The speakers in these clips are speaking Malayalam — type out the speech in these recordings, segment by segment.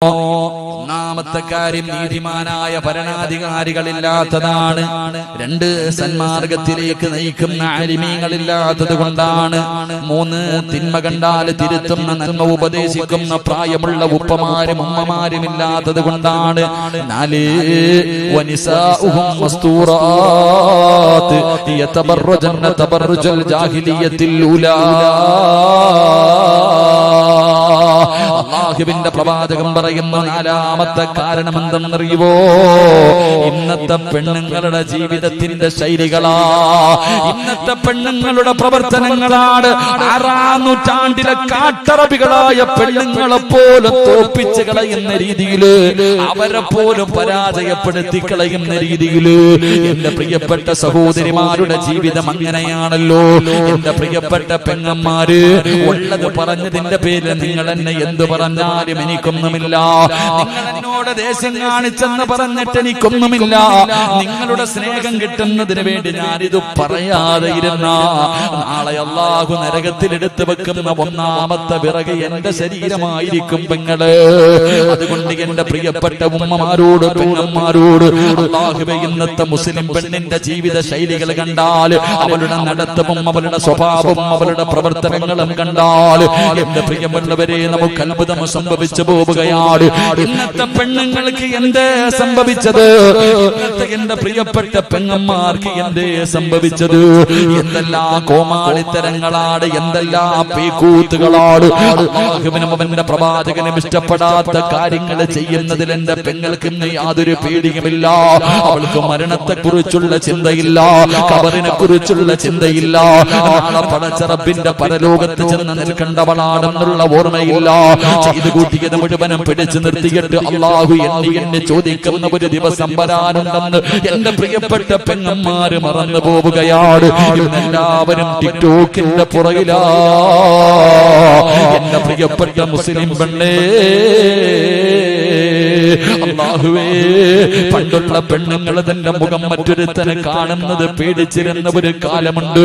ഒന്നാമത്തെ കാര്യം നീതിമാനായ ഭരണാധികാരികളില്ലാത്തതാണ്. രണ്ട്, സന്മാർഗത്തിലേക്ക് നയിക്കുന്ന ആലിമീങ്ങളില്ലാത്തത് കൊണ്ടാണ്. മൂന്ന്, തിന്മ കണ്ടാൽ തിരുത്തുന്ന നന്മ ഉപദേശിക്കുന്ന പ്രായമുള്ള ഉപ്പമാരും ഉമ്മമാരും ഇല്ലാത്തത് കൊണ്ടാണ്. നാല്, വനിസാഉഹും മസ്തൂറാത്ത് യതബറജന തബറജൽ ജാഹിലിയത്തിൽ ഉലാ. അല്ലാഹുവിന്റെ പ്രവാചകൻ പറയുന്ന നാലാമത്തെ കാരണം എന്തെന്നറിയുവോ? ഇന്നത്തെ പെണ്ണുങ്ങളുടെ ജീവിതത്തിന്റെ ശൈലികളാ, ഇന്നത്തെ പെണ്ണുങ്ങളുടെ പ്രവർത്തനങ്ങളാണ്. 6-ാം നൂറ്റാണ്ടിലെ കാട്ടറബികളായ പെണ്ണുങ്ങളെ പോലും തോപ്പിച്ച് കളയുന്ന രീതിയില്, അവരെ പോലും പരാജയപ്പെടുത്തി കളയുന്ന രീതിയില് എന്റെ പ്രിയപ്പെട്ട സഹോദരിമാരുടെ ജീവിതം അങ്ങനെയാണല്ലോ. എന്റെ പ്രിയപ്പെട്ട പെങ്ങന്മാര്, ഉള്ളത് പറഞ്ഞതിന്റെ പേരിൽ നിങ്ങൾ എന്നെ എന്ത് പറഞ്ഞാലും എനിക്കൊന്നുമില്ല. നിങ്ങൾ എന്നോട് ദേഷ്യം കാണിച്ചെന്ന് പറഞ്ഞിട്ട് എനിക്കൊന്നുമില്ല. നിങ്ങളുടെ സ്നേഹം കിട്ടുന്നതിന് വേണ്ടി ഞാനിത് പറയാതെ ഇരുന്ന നാളെ അല്ലാഹു നരകത്തിൽ എടുത്തു വെക്കുന്ന ഒന്നാമത്തെ വിറക് എന്റെ ശരീരമായിരിക്കും പെങ്ങള്. അതുകൊണ്ട് എന്റെ പ്രിയപ്പെട്ട ഉമ്മമാരോട് പെങ്ങന്മാരോട്, അല്ലാഹുവേ, ഇന്നത്തെ മുസ്ലിം പെണ്ണിന്റെ ജീവിത ശൈലികൾ കണ്ടാൽ, അവളുടെ നടത്തവും അവളുടെ സ്വഭാവവും അവളുടെ പ്രവർത്തനങ്ങളും കണ്ടാൽ എന്റെ പ്രിയമുള്ളവരെ നമുക്ക് അത്ഭുതം സംഭവിച്ചു പോവുകയാണ്. ഇന്നത്തെ പെണ്ണുങ്ങൾക്ക് എന്തേ സംഭവിച്ചത്? ഇന്നത്തെ എന്റെ പ്രിയപ്പെട്ട പെങ്ങന്മാർക്ക് എന്തേ സംഭവിച്ചത്? എന്തെല്ലാം കോമാളിത്തരങ്ങളാണ്, എന്തെല്ലാം പേക്കൂത്തുകളാണ്. അല്ലാഹുവിനും അവന്റെ പ്രവാചകനും ഇഷ്ടപ്പെടാത്ത കാര്യങ്ങൾ ചെയ്യുന്നതിൽ എന്റെ പെങ്ങൾക്ക് യാതൊരു പേടിയുമില്ല. അവൾക്ക് മരണത്തെ കുറിച്ചുള്ള ചിന്തയില്ല, ഖബറിനെ കുറിച്ചുള്ള ചിന്തയില്ല, നാളെ പടച്ച റബ്ബിന്റെ പരലോകത്ത് ചെന്ന് നിൽക്കേണ്ടവളാണെന്നുള്ള ഓർമ്മയില്ല. ചെയ്തു കൂട്ടിയത് മുഴുവനും പിടിച്ചു നിർത്തിയിട്ട് അല്ലാഹു എന്നെ ചോദിക്കുന്ന ഒരു ദിവസം വരാനുണ്ടെന്ന് എന്റെ പ്രിയപ്പെട്ട പെങ്ങന്മാര് മറന്നു പോവുകയാണ്. ഇന്നെല്ലാവരും ടിക്ടോക്കിന്റെ പുറകിലാ. എന്റെ പ്രിയപ്പെട്ട മുസ്ലിം പെണ്ണേ, അല്ലാഹുവേ, പണ്ടുള്ള പെണ്ണുങ്ങൾ തന്റെ മുഖം മറ്റൊരുത്തനെ കാണുന്നത് പേടിച്ചിരുന്ന ഒരു കാലമുണ്ട്,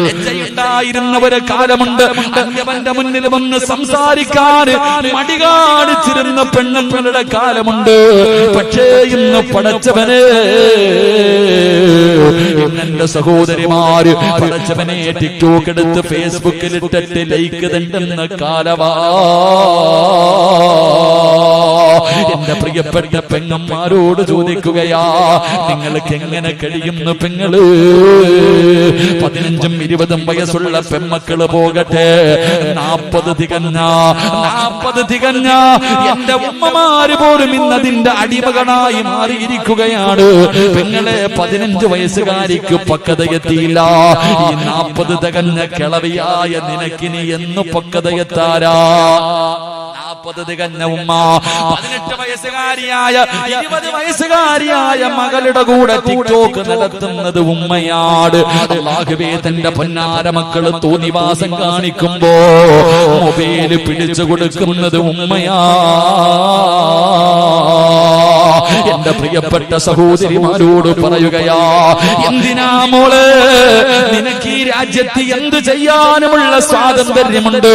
ലജ്ജയുണ്ടായിരുന്ന ഒരു കാലമുണ്ട്. അന്യവന്റെ മുന്നിൽ വന്ന് സംസാരിക്കാൻ മടി കാണിച്ചിരുന്ന പെണ്ണുങ്ങളുടെ കാലമുണ്ട്. പക്ഷേ ഇന്ന് പടച്ചവനെ, എന്റെ സഹോദരിമാര് പടച്ചവനെ ടിക്ടോക്ക് എടുത്ത് ഫേസ്ബുക്കിൽ ഇട്ടിട്ട് ലൈക്ക് തണ്ടുന്ന കാലവാ. എന്റെ പ്രിയപ്പെട്ട പെങ്ങന്മാരോട് ചോദിക്കുകയാ, നിങ്ങൾക്ക് എങ്ങനെ കഴിയുന്നു പെങ്ങള്? 15ഉം 20ഉം വയസ്സുള്ള പെമ്മക്കള് പോകട്ടെ, 40 തികഞ്ഞ എന്റെ ഉമ്മമാര് പോലും ഇന്നതിന്റെ അടിമകളായി മാറിയിരിക്കുകയാണ്. പെങ്ങളെ, 15 വയസ്സുകാരിക്ക് പക്വതയെത്തിയില്ല. ഈ 40 തികഞ്ഞ കിളവിയായ നിനക്കിനി എന്ന് പക്വതയെത്താരാ? 40 തികഞ്ഞ ഉമ്മ 18 വയസ്സുകാരിയായ 20 വയസ്സുകാരിയായ മകളുടെ കൂടെ ടിക്ടോക്ക് നടത്തുന്നത് ഉമ്മയാണ്. അല്ലാഹുവേ, തന്റെ പൊന്നാര മക്കള് തോന്നിവാസം കാണിക്കുമ്പോ മൊബൈല് പിടിച്ചു കൊടുക്കുന്നത് ഉമ്മയാ. എന്റെ പ്രിയപ്പെട്ട സഹോദരിമാരോട് പറയുകയാ, എന്തിനാ മോള്, നിനക്ക് ഈ രാജ്യത്ത് എന്തു ചെയ്യാനുമുള്ള സ്വാതന്ത്ര്യമുണ്ട്.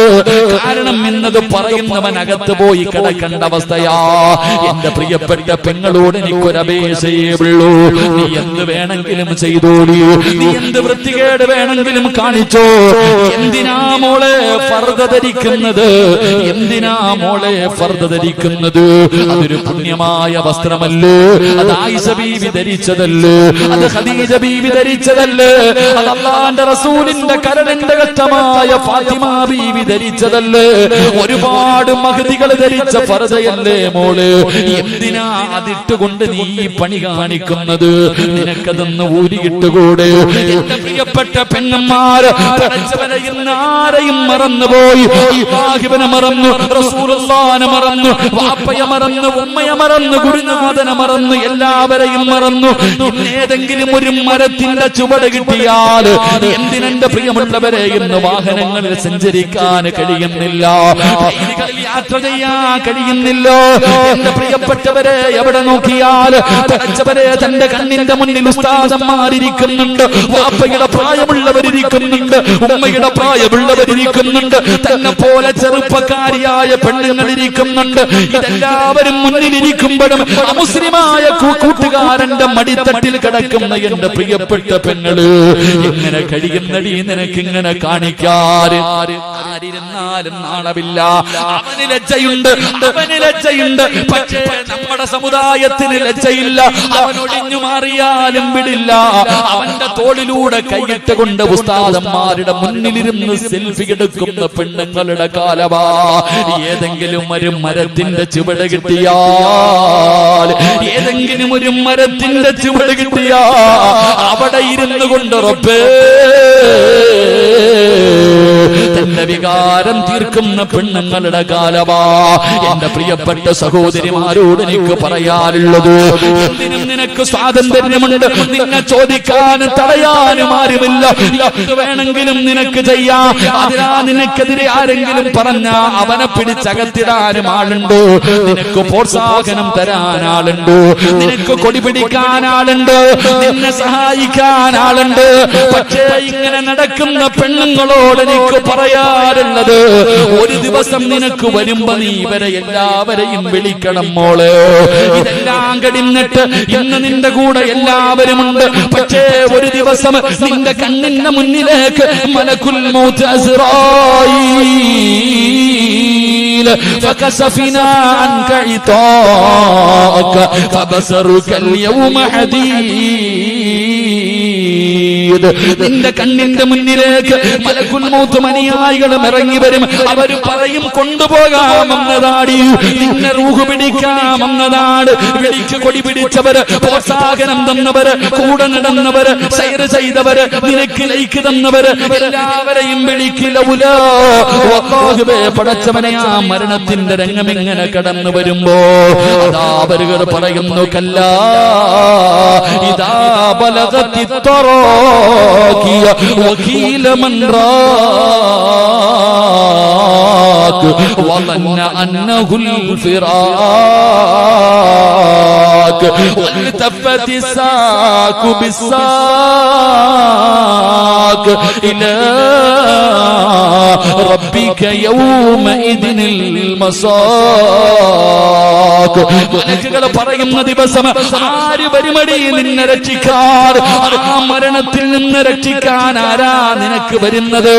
കാരണം എന്നത് പറയുന്നവൻ അകത്ത് പോയി കിടക്കേണ്ട അവസ്ഥയാ. എന്റെ പ്രിയപ്പെട്ട പെങ്ങളോട് എനിക്കൊരപേക്ഷയേ ഉള്ളൂ, നീ എന്ത് വേണമെങ്കിലും ചെയ്തോളൂ, നീ എന്ത് വൃത്തികേട് വേണമെങ്കിലും കാണിച്ചോ. എന്തിനാ മോളെ ഫർദ ധരിക്കുന്നത്? എന്തിനാ മോളെ ഫർദ ധരിക്കുന്നത്? അതൊരു പുണ്യമായ വസ്ത്രമല്ലേ? അത് ആയിഷ ബീവി ധരിച്ചതല്ലേ? അത് ഖദീജ ബീവി ധരിച്ചതല്ലേ? അത് അല്ലാഹുവിന്റെ റസൂലിന്റെ കരളിന്റെ ഘട്ടമായ ഫാത്തിമ ബീവി ധരിച്ചതല്ലേ? ഒരുപാട് മഹദികൾ ധരിച്ച ഫർദയല്ലേ മോള്? എന്തിനാ അതിട്ടുകൊണ്ട് നീ ഈ പണി കാണിക്കുന്നത്? നിനക്കതൊന്ന് ഊരിയിട്ടുകൂടെ? എന്റെ പ്രിയപ്പെട്ട പെണ്ണന്മാര്, ആരെയും മറന്നുപോയി. അല്ലാഹുവിനെ മറന്നു, റസൂലുള്ളാഹിനെ മറന്നു, വാപ്പയെ മറന്നു, ഉമ്മയെ മറന്നു, ഗുരുനാഥനെ മറന്നു. മറന്നു, എല്ലാവരെയും മറന്നു. ഏതെങ്കിലും ഒരു മരത്തിന്റെ ചുവട് കിട്ടിയാൽ എന്തിനെന്റെ പ്രിയമുള്ളവരെ ഇന്ന് വാഹനങ്ങളിൽ സഞ്ചരിക്കാൻ കഴിയുന്നില്ല, യാത്ര ചെയ്യാൻ കഴിയുന്നില്ല. എന്റെ പ്രിയപ്പെട്ടവരെ എവിടെ നോക്കിയാൽ പഠിച്ചവരെ തന്റെ കണ്ണിന്റെ മുന്നിൽ ഉസ്താദന്മാരിയ്ക്കുന്നുണ്ട്, വാപ്പയുടെ പ്രായമുള്ളവരിയ്ക്കുന്നുണ്ട്, ഉമ്മയുടെ പ്രായമുള്ളവരിയ്ക്കുന്നുണ്ട്, തന്നെ പോലെ ചെറുപ്പക്കാരിയായ പെണ്ണുങ്ങളിരിക്കുന്നുണ്ട്. ഇതെല്ലാവരും മുന്നിലിരിക്കുമ്പോഴും അമുസ്ലിമായ കൂട്ടുകാരന്റെ മടിത്തട്ടിൽ കിടക്കുന്ന എന്റെ പ്രിയപ്പെട്ട പെങ്ങള് എങ്ങനെ കഴിയുന്നടി നിനക്കിങ്ങനെ കാണിക്കാറ്? ആരിരുന്നാലും നാണമില്ല. അവന് ലജ്ജയുണ്ട്, അവന് ലജ്ജയുണ്ട്. പക്ഷേ നമ്മുടെ സമുദായത്തിന് ലജ്ജയില്ല. അവൻ ഒഴിഞ്ഞു മാറിയാലും വിടില്ല. അവന്റെ തോളിലൂടെ കൈയിട്ട് കൊണ്ട് ഉസ്താദന്മാരുടെ മുന്നിലിരുന്ന് സെൽഫി എടുക്കുന്ന പെണ്ണുങ്ങളുടെ കാലമാ. ഏതെങ്കിലും ഒരു മരത്തിന്റെ ചുവട് കിട്ടിയാൽ, ഏതെങ്കിലും ഒരു മരത്തിന്റെ ചുവട് കിട്ടിയാ അവിടെ ഇരുന്നു കൊണ്ട് റബ്ബേ തന്റെ വികാരം തീർക്കുന്ന പെണ്ണുങ്ങളുടെ കാലമാ. എന്റെ പ്രിയപ്പെട്ട സഹോദരിമാരോട് എനിക്ക് പറയാനുള്ളത്, എന്തിനും നിനക്ക് സ്വാതന്ത്ര്യമുണ്ട്. നിന്നെ ചോദിക്കാനും തടയാനും ആരുമില്ല. എന്ത് വേണമെങ്കിലും നിനക്ക് ചെയ്യാം. അതിനാ നിനക്കെതിരെ ആരെങ്കിലും പറഞ്ഞ അവനെ പിടിച്ചകത്തിടാനും ആളുണ്ട്. നിനക്ക് പ്രോത്സാഹനം തരാൻ ആളുണ്ട്. നിനക്ക് കൊടി പിടിക്കാൻ ആളുണ്ട്. നിന്നെ സഹായിക്കാൻ ആളുണ്ട്. പക്ഷേ ഇങ്ങനെ നടക്കുന്ന പെണ്ണുങ്ങളോട് എനിക്ക് പറയാറുള്ളത്, ഒരു ദിവസം നിനക്ക് വരുമ്പോ നീ ഇവരെ എല്ലാവരെയും വിളിക്കണം മോളെ. ഇതെല്ലാം കഴിഞ്ഞിട്ട് ഇന്ന് നിന്റെ കൂടെ എല്ലാവരുമുണ്ട്. പക്ഷേ ഒരു ദിവസം നിന്റെ കണ്ണിന്റെ മുന്നിലേക്ക് മലക്കുൽ മൗത്ത് അസ്റായീൽ ഫകസഫിനാ അൻക ഇതാക ഫബസറുക അൽയൗമ ഹദീദ്. നിന്റെ കണ്ണിന്റെ മുന്നിലേക്ക് മലക്കുൽ മൗത്ത് അനുയായികളും ഇറങ്ങി വരും. അവർ പറയും കൊണ്ടുപോകാമെന്നതാടി, നിന്നെ റൂഹ് പിടിക്കാമെന്നതാണ്. വിളിച്ച് കൊടി പിടിച്ചവര്, പ്രോത്സാഹനം തന്നവര്, കൂടെ നടന്നവര്, സൈർ ചെയ്തവര്, നിനക്ക് ലൈക്ക് തന്നവര് എല്ലാവരെയും വിളിക്കില്ല. പടച്ചവനെ ആ മരണത്തിന്റെ രംഗം ഇങ്ങനെ കടന്നു വരുമ്പോ അതാ അവരുകൾ പറയുന്നു, കല്ലാ ഇദാ ബലഗത്തി തറാഖിയ വകീല മൻ റാഖ വظن أنه الفراق والتفت الساق بالساق إلى ربك يومئذ المساق. മലക്കുകൾ പറയുന്ന ദിവസം ആര് വരുമടി നിന്നെ രക്ഷിക്കാൻ? ആ മരണത്തിൽ നിന്ന് രക്ഷിക്കാൻ ആരാ നിനക്ക് വരുന്നത്?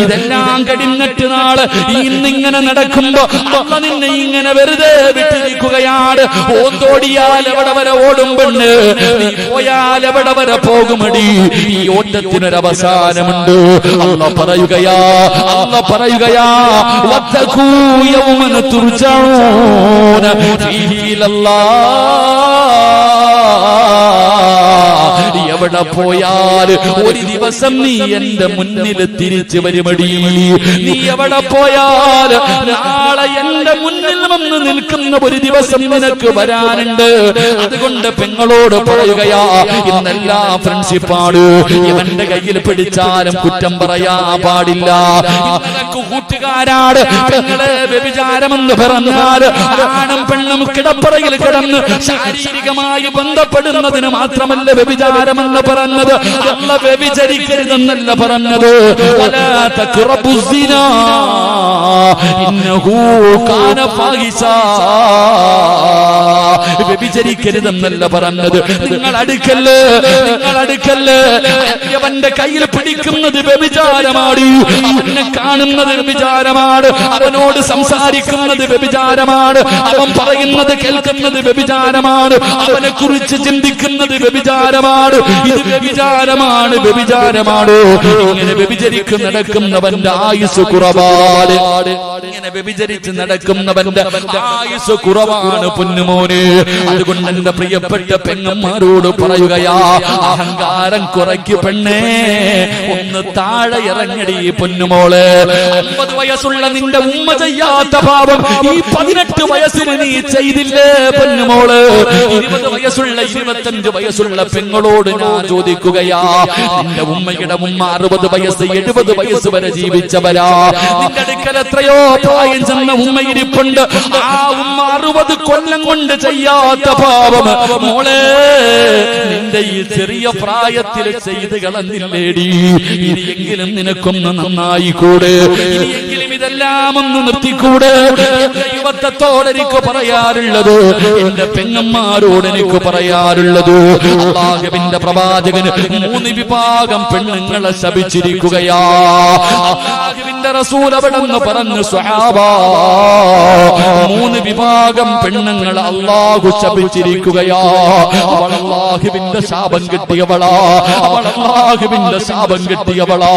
ഇതെല്ലാം കഴിഞ്ഞിട്ട് നാള് ഇന്നിങ്ങനെ നടക്കുമ്പോ അമ്മ നിന്നെ ഇങ്ങനെ വെറുതെ വിട്ടിരിക്കുകയാണ്. ഓന്തോടിയാൽ എവിടെ വരെ ഓടും പെണ്ണ്, നീ പോയാൽ എവിടെ വരെ പോകുമടി? ഈ ഓട്ടത്തിനൊരവസാനമുണ്ട്. അല്ലാഹ് പറയുകയാ വത്തഖൂ യൗമൻ തുർജഊന ഫീഹി ഇലല്ലാഹ്. എവിടെ പോയാൽ ഒരു ദിവസം നീ എന്റെ മുന്നിൽ തിരിച്ചു വരുമടി. നീ എവിടെ പോയാൽ നാളെ എന്റെ മുന്നിൽ വന്ന് നിൽക്കുന്ന ഒരു ദിവസം നിനക്ക് വരാനുണ്ട്. അതുകൊണ്ട് പെങ്ങളോട് പറയുകയാ, ഇന്നെല്ലാ ഫ്രണ്ട്ഷിപ്പാണ്. ഇവന്റെ കയ്യിൽ പിടിച്ചാലും കുറ്റം പറയാ പാടില്ല. ഇന്നലക്ക് കൂട്ടുകാരാട് പെങ്ങളെ വ്യഭിചാരമെന്ന് പറഞ്ഞാൽ ആണും പെണ്ണും കിടപ്പറയിൽ കിടന്ന് ശാരീരികമായി ബന്ധപ്പെടുന്നതിന് മാത്രമല്ല വ്യഭിചാരമെന്ന് പറഞ്ഞത്. അല്ല വ്യഭിചരിക്കരുതെന്നല്ല പറഞ്ഞത്. വലാ തഖറബുസ് സിനാ ഇന്നഹു കാന ഫാഹിശാ. വ്യഭിചരിക്കരുതെന്നല്ല പറഞ്ഞത്. നിങ്ങൾ അടുക്കല്ലേ, നിങ്ങൾ അടുക്കല്ലേ. അവന്റെ കയ്യിൽ പിടിക്കുന്നത് വ്യഭിചാരമാണ്. അവനെ കാണുന്നത് വ്യഭിചാരമാണ്. അവനോട് സംസാരിക്കുന്നത് വ്യഭിചാരമാണ്. അവൻ പറയുന്നത് കേൾക്കുന്നത് വ്യഭിചാരമാണ്. അവനെ കുറിച്ച് ചിന്തിക്കുന്നത് വ്യഭിചാരമാണ്. ഇത് വ്യഭിചാരമാണ്, വ്യഭിചാരമാണ്. ഇങ്ങനെ വ്യഭിചരിക്ക് നടക്കുന്നവന്റെ ആയുസ് കുറവാണ്. ഇങ്ങനെ വ്യഭിചരിച്ച് നടക്കുന്നവന്റെ ആയുസ് കുറവാണ് പൊന്നുമോനെ. അതുകൊണ്ട് എന്റെ പ്രിയപ്പെട്ട പെങ്ങന്മാരോട് പറയുകയാ, അഹങ്കാരം കുറയ്ക്കു പെണ്ണേ, ഒന്ന് താഴെ ഇറങ്ങടി പൊന്നുമോള്. 50 വയസ്സുള്ള നിന്റെ ഉമ്മ ചെയ്യാത്ത പാപം ഈ 18 വയസ്സിന് നീ ചെയ്തില്ലേ പൊന്നുമോള്? 20 വയസ്സുള്ള 25 വയസ്സുള്ള പെങ്ങളോട് ഞാൻ ചോദിക്കുകയാ, നിന്റെ ഉമ്മയുടെ ഉമ്മ 60 വയസ്സ് 70 വയസ്സ് വരെ ജീവിച്ചവരാ. നിന്റെ അടുക്കൽ എത്രയോ പ്രായം ചെന്ന ഉമ്മ ഇരിപ്പുണ്ട്. ആ ഉമ്മ 60 കൊല്ലം കൊണ്ട് ചെയ്യാത്ത പാപം മോളെ നിന്റെ ഈ ചെറിയ പ്രായത്തിൽ ചെയ്ത് കളഞ്ഞില്ലേടി. ഇനിയെങ്കിലും നിനക്കൊന്ന് നന്നായിക്കൂടെ? ഇനിയെങ്കിലും ഇതെല്ലാം ഒന്ന് നിർത്തിക്കൂടെ? എന്റെ യുവത്വത്തോട് എനിക്ക് പറയാറുള്ളത്, എന്റെ പെങ്ങന്മാരോട് എനിക്ക് പറയാറുള്ളത്, അല്ലാഹുവിന്റെ പ്രവാചകന് 3 വിഭാഗം പെണ്ണുങ്ങളെ ശപിച്ചിരിക്കുകയാ. അല്ലാഹുവിന്റെ റസൂൽ അവിടെന്ന് പറഞ്ഞു, സ്വഹാബാ 3 വിഭാഗം പെണ്ണുങ്ങൾ അല്ലാഹു ശപിച്ചിരിക്കുകയാ. അവൾ അല്ലാഹുവിന്റെ ശാപം കിട്ടിയവളാ, അവൾ അല്ലാഹുവിന്റെ ശാപം കിട്ടിയവളാ.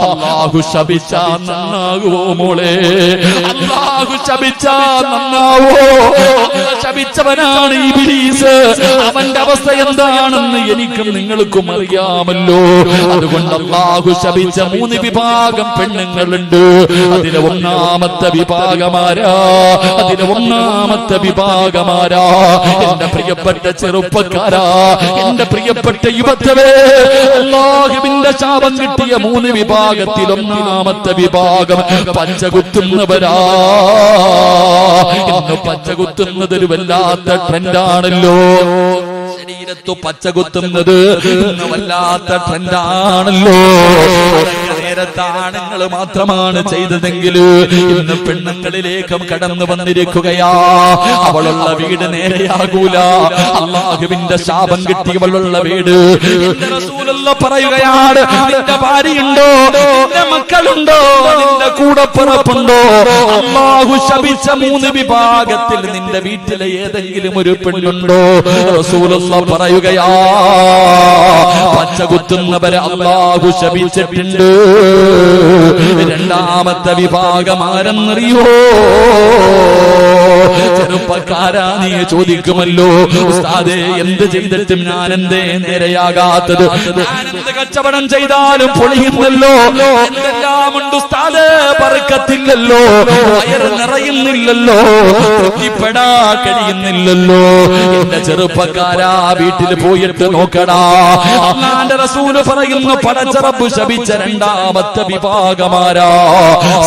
അല്ലാഹു ശപിച്ചാ നന്നാകുവോ മോളെ? അല്ലാഹു ശപിച്ചാ നന്നാവോ? ശപിച്ചവനാണ് ഇബ്ലീസ്. അവന്റെ അവസ്ഥ എന്താണെന്ന് എനിക്കും നിങ്ങൾക്കും അറിയാമല്ലോ. അതുകൊണ്ട് അല്ലാഹു ശപിച്ച 3 വിഭാഗം പെണ്ണുങ്ങളുണ്ട്. അതിലെ ഒന്നാമത്തെ വിഭാഗമാരാ? എന്റെ പ്രിയപ്പെട്ട ചെറുപ്പക്കാരാ, എന്റെ പ്രിയപ്പെട്ട യുവത്വേ, അല്ലാഹുവിന്റെ ശാപം കിട്ടിയ 3 വിഭാഗത്തിൽ ഒന്നാമത്തെ വിഭാഗം പച്ചകുത്തുന്നവരാ. ഇന്ന് പച്ചകുത്തുന്നത് ഒരു വല്ലാത്ത ട്രെൻഡാണല്ലോ. ശരീരത്തു പച്ചകുത്തുന്നത് ഇന്ന് വല്ലാത്ത ട്രെൻഡാണല്ലോ. നേരത്തെ ആണുങ്ങൾ മാത്രമാണ് ചെയ്തതെങ്കിൽ ഇന്ന് പെണ്ണുങ്ങളിലേക്കും കടന്നു വന്നിരിക്കുകയാ. അവളുള്ള വീട് നേരെയാകൂല. അല്ലാഹുവിന്റെ ശാപം കിട്ടിയവളുള്ള വീട്. റസൂലുള്ള പറയുകയാണ്, നിന്റെ ഭാര്യയുണ്ടോ, നിന്റെ മക്കളുണ്ടോ, നിന്റെ കൂടപ്പിറപ്പുണ്ടോ, അല്ലാഹു ശപിച്ച 3 വിഭാഗത്തിൽ നിന്റെ വീട്ടിലെ ഏതെങ്കിലും ഒരു പെണ്ണുണ്ടോ? റസൂലുള്ള പറയുകയാ, പച്ചകുത്തുന്നവരെ അല്ലാഹു ശപിച്ചിട്ടുണ്ട്. രണ്ടാമത്തെ വിഭാഗം ആരെന്നറിയോ? ചെറുപ്പക്കാരാ, നീ ചോദിക്കുമല്ലോ, ഉസ്താദേ എന്ത് ചെയ്തിട്ടും ഞാൻ എന്തേ നേരെയാകാത്തത്? ഞാനെന്ത് കച്ചവടം ചെയ്താലും പൊളിയുന്നല്ലോ, എന്തെല്ലാം ഉണ്ട് ഉസ്താദേ, പറക്കത്തില്ലല്ലോ, വയറ് നിറയുന്നില്ലല്ലോ, തൃപ്തിപ്പെടാ കഴിയുന്നില്ലല്ലോ. എന്റെ ചെറുപ്പക്കാരാ, വീട്ടിൽ പോയിട്ട് നോക്കടാ. അല്ലാഹുവിന്റെ റസൂൽ പറയുന്നു, പടച്ച റബ്ബ് ശപിച്ച രണ്ടാമത്തെ വിഭാഗമാരാ?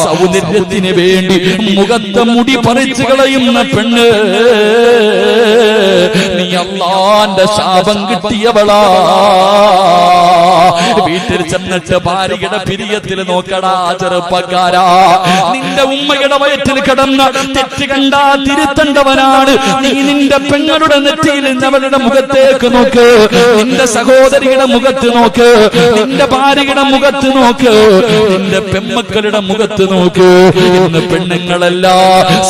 സൗന്ദര്യത്തിന് വേണ്ടി മുഖത്തെ മുടി പറിച്ചു കളയുന്ന പെണ്ണ്. നീ അല്ലാഹുവിന്റെ ശാപം കിട്ടിയവളാ. വീട്ടിൽ ചെന്നിട്ട് ഭാര്യയുടെ പിരിയത്തിൽ നോക്കടാ ചെറുപ്പക്കാരാ. നിന്റെ ഉമ്മയുടെ വയറ്റിൽ കിടന്ന തെറ്റ് കണ്ടാ തിരുത്തേണ്ടവനാണ് നീ. നിന്റെ പെങ്ങളുടെ നെറ്റിയിൽ അവളുടെ മുഖത്തേക്ക് നോക്ക്, നിന്റെ സഹോദരിയുടെ മുഖത്ത് നോക്ക്, നിന്റെ ഭാര്യയുടെ മുഖത്ത് നോക്ക്, നിന്റെ പെമ്മക്കളുടെ മുഖത്ത് നോക്ക്. ഇന്ന് പെണ്ണുങ്ങളല്ല